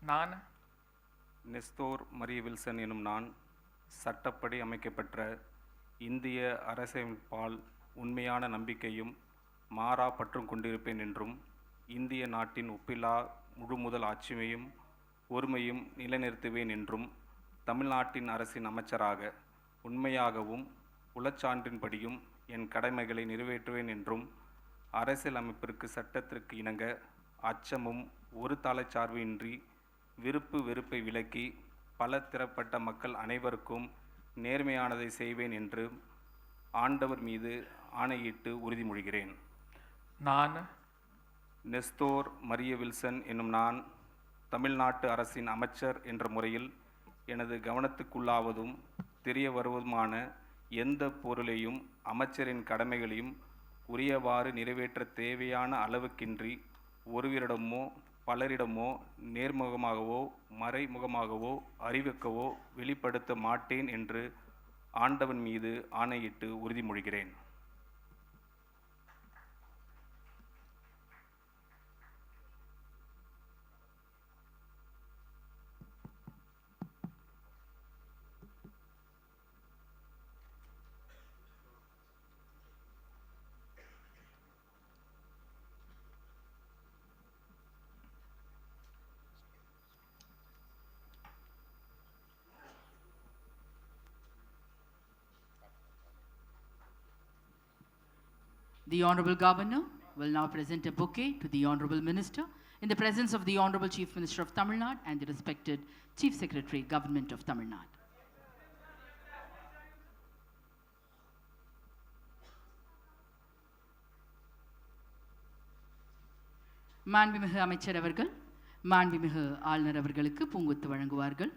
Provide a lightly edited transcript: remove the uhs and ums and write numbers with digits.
நான் நெஸ்தோர் மரிய வில்சன் எனும் நான் சட்டப்படி அமைக்கப்பெற்ற இந்திய அரசமைப்பால் உண்மையான நம்பிக்கையும் மாறா பற்றும் கொண்டிருப்பேன் என்றும் இந்திய நாட்டின் ஒப்பில்லா முழுமுதல் ஆட்சியையும் ஒருமையும் நிலைநிறுத்துவேன் என்றும் தமிழ்நாட்டின் அரசின் அமைச்சராக உண்மையாகவும் உளச்சான்றின்படியும் என் கடமைகளை நிறைவேற்றுவேன் என்றும் அரசியல் அமைப்பிற்கு சட்டத்திற்கு இணங்க அச்சமும் ஒரு தலைச்சார்பு இன்றி விருப்பு வெறுப்பை விலக்கி பல திறப்பட்ட மக்கள் அனைவருக்கும் நேர்மையானதை செய்வேன் என்று ஆண்டவர் மீது ஆணையிட்டு உறுதிமொழிகிறேன். நான் நெஸ்தோர் மரிய வில்சன் என்னும் நான் தமிழ்நாட்டு அரசின் அமைச்சர் என்ற முறையில் எனது கவனத்துக்குள்ளாவதும் தெரிய வருவதுமான எந்த பொருளையும் அமைச்சரின் கடமைகளையும் உரியவாறு நிறைவேற்ற தேவையான அளவுக்கின்றி ஒருவரிடமோ பலரிடமோ நேர்முகமாகவோ மறைமுகமாகவோ அறிவிக்கவோ வெளிப்படுத்த மாட்டேன் என்று ஆண்டவன் மீது ஆணையிட்டு உறுதிமொழிகிறேன். The Honorable Governor will now present a bouquet to the Honorable Minister in the presence of the Honorable Chief Minister of Tamil Nadu and the respected Chief Secretary, Government of Tamil Nadu. மாண்புமிகு அமைச்சர் அவர்கள் மாண்புமிகு ஆளுநர் அவர்களுக்கு பூங்கொத்து வழங்குவார்கள்.